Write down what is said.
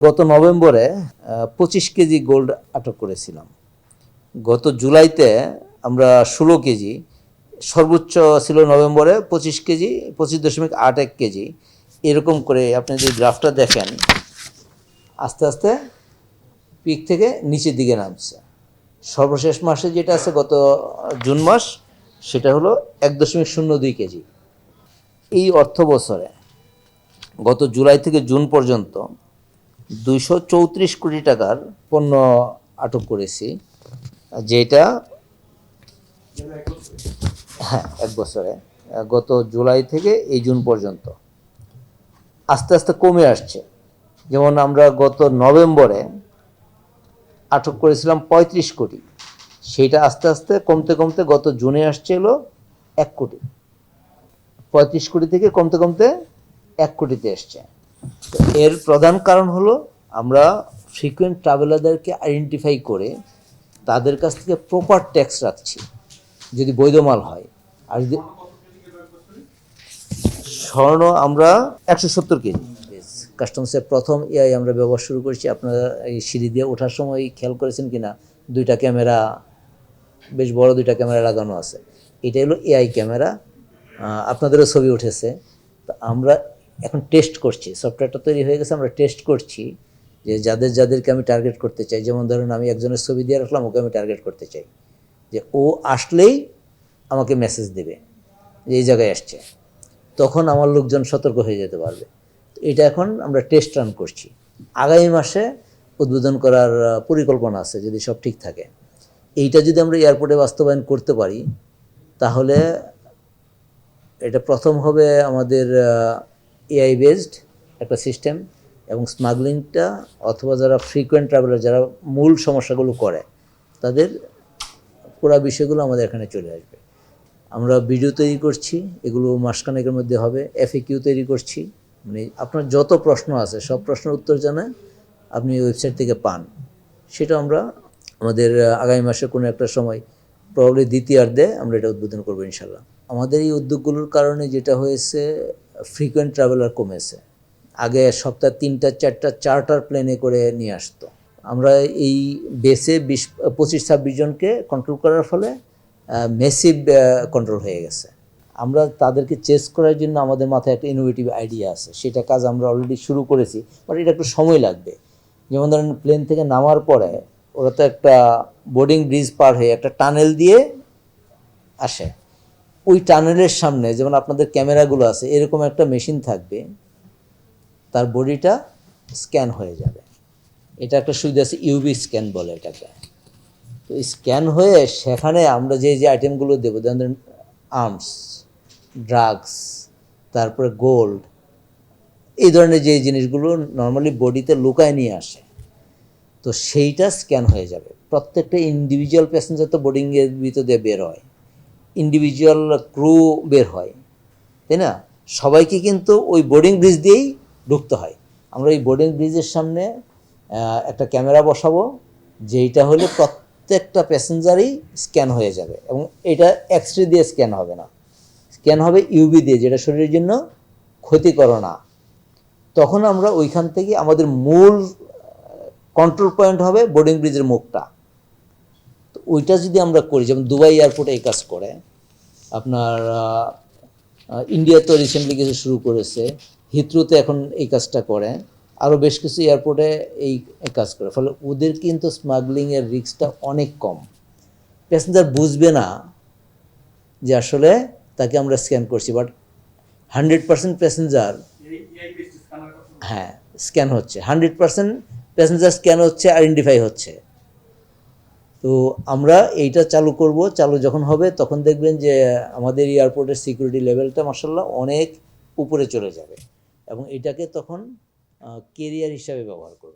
গত নভেম্বরে 25 KG gold আটক করেছিলাম। গত জুলাইতে আমরা 16 কেজি, সর্বোচ্চ ছিল নভেম্বরে 25 কেজি, 25.81 কেজি, এরকম করে আপনি যদি গ্রাফটা দেখেন আস্তে আস্তে পিক থেকে নিচের দিকে নামছে। সর্বশেষ মাসে যেটা আছে গত জুন মাস, সেটা হলো 1.02 কেজি। এই অর্থ বছরে গত জুলাই থেকে জুন পর্যন্ত 234 কোটি টাকার পণ্য আটক করেছি, যেটা এক বছরে গত জুলাই থেকে এই জুন পর্যন্ত আস্তে আস্তে কমে আসছে। যেমন আমরা গত নভেম্বরে আটক করেছিলাম 35 কোটি, সেইটা আস্তে আস্তে কমতে কমতে গত জুনে আসছে হলো 1 কোটি। 35 কোটি থেকে কমতে কমতে 1 কোটিতে এসছে। এর প্রধান কারণ হলো আমরা ফ্রিকুয়েন্ট ট্রাভেলারদেরকে আইডেন্টিফাই করে তাদের কাছ থেকে প্রপার ট্যাক্স রাখছি যদি বৈধ মাল হয়। আর যদি স্বর্ণ আমরা 170 কেজি কাস্টমসের প্রথম এআই আমরা ব্যবহার শুরু করেছি। আপনারা এই সিঁড়ি দিয়ে ওঠার সময় খেয়াল করেছেন কিনা, দুইটা ক্যামেরা, বেশ বড় দুইটা ক্যামেরা লাগানো আছে। এটা হলো এআই ক্যামেরা, আপনাদেরও ছবি উঠেছে। তো আমরা এখন টেস্ট করছি, সফটওয়্যারটা তৈরি হয়ে গেছে, আমরা টেস্ট করছি যে যাদেরকে আমি টার্গেট করতে চাই, যেমন ধরুন আমি একজনের ছবি দিয়ে রাখলাম, ওকে আমি টার্গেট করতে চাই যে ও আসলেই আমাকে মেসেজ দেবে যে এই জায়গায় আসছে, তখন আমার লোকজন সতর্ক হয়ে যেতে পারবে। এটা এখন আমরা টেস্ট রান করছি, আগামী মাসে উদ্বোধন করার পরিকল্পনা আছে যদি সব ঠিক থাকে। এইটা যদি আমরা এয়ারপোর্টে বাস্তবায়ন করতে পারি তাহলে এটা প্রথম হবে আমাদের এআই বেসড একটা সিস্টেম, এবং স্মাগলিংটা অথবা যারা ফ্রিকুয়েন্ট ট্রাভেলার, যারা মূল সমস্যাগুলো করে, তাদের পুরো বিষয়গুলো আমাদের এখানে চলে আসবে। আমরা ভিডিও তৈরি করছি, এগুলো মাসখানেকের মধ্যে হবে। এফএকিউ তৈরি করছি, মানে আপনার যত প্রশ্ন আছে সব প্রশ্নের উত্তর জানা আপনি ওয়েবসাইট থেকে পান। সেটা আমরা আমাদের আগামী মাসে কোনো একটা সময়, প্রবাবলি দ্বিতীয়ার্ধে আমরা এটা উদ্বোধন করবো ইনশাল্লাহ। আমাদের এই উদ্যোগগুলোর কারণে যেটা হয়েছে, ফ্রিকুয়েন্ট ট্রাভেলার কমেছে। আগে সপ্তাহে 3-4টা চার্টার প্লেনে করে নিয়ে আসতো। আমরা এই বেসে 25-26 জনকে কন্ট্রোল করার ফলে মেসিভ কন্ট্রোল হয়ে গেছে। আমরা তাদেরকে চেস করার জন্য আমাদের মাথায় একটা ইনোভেটিভ আইডিয়া আছে, সেটা কাজ আমরা অলরেডি শুরু করেছি, বাট এটা একটু সময় লাগবে। যেমন ধরেন প্লেন থেকে নামার পরে ওরা তো একটা বোর্ডিং ব্রিজ পার হয়ে একটা টানেল দিয়ে আসে। ওই টানেলের সামনে যেমন আপনাদের ক্যামেরাগুলো আছে, এরকম একটা মেশিন থাকবে, তার বডিটা স্ক্যান হয়ে যাবে। এটা একটা সুবিধা আছে, ইউভি স্ক্যান বলে এটাকে। তো স্ক্যান হয়ে সেখানে আমরা যে আইটেমগুলো দেবো, যেমন আর্মস, ড্রাগস, তারপরে গোল্ড, এই ধরনের যে জিনিসগুলো নর্মালি বডিতে লুকায় নিয়ে আসে, তো সেইটা স্ক্যান হয়ে যাবে। প্রত্যেকটা ইন্ডিভিজুয়াল প্যাসেঞ্জার তো বোর্ডিংয়ের ভিতর দিয়ে বের হয়, ইন্ডিভিজুয়াল ক্রু বের হয়, তাই না? সবাইকে কিন্তু ওই বোর্ডিং ব্রিজ দিয়েই ঢুকতে হয়। আমরা এই বোর্ডিং ব্রিজের সামনে একটা ক্যামেরা বসাবো, যেইটা হলে প্রত্যেকটা প্যাসেঞ্জারই স্ক্যান হয়ে যাবে, এবং এটা এক্সরে দিয়ে স্ক্যান হবে না, স্ক্যান হবে ইউভি দিয়ে, যেটা শরীরের জন্য ক্ষতিকর না। তখন আমরা ওইখান থেকে আমাদের মূল কন্ট্রোল পয়েন্ট হবে বোর্ডিং ব্রিজের মুখটা। তো ওইটা যদি আমরা করি, যেমন দুবাই এয়ারপোর্টে এই কাজ করে, আপনার ইন্ডিয়া তো রিসেন্টলি কিছু শুরু করেছে, হিথ্রোতে এখন এই কাজটা করে, আরও বেশ কিছু এয়ারপোর্টে এই কাজ করে। ফলে ওদের কিন্তু স্মাগলিংয়ের রিস্কটা অনেক কম। প্যাসেঞ্জার বুঝবে না যে আসলে তাকে আমরা স্ক্যান করছি, বাট 100% প্যাসেঞ্জার স্ক্যান হচ্ছে, 100% প্যাসেঞ্জার স্ক্যান হচ্ছে, আইডেন্টিফাই হচ্ছে। তো আমরা এইটা চালু করব, চালু যখন হবে তখন দেখবেন যে আমাদের এয়ারপোর্টের সিকিউরিটি লেভেলটা মাশাআল্লাহ অনেক উপরে চলে যাবে, এবং এটাকে তখন কেরিয়ার হিসাবে ব্যবহার করব।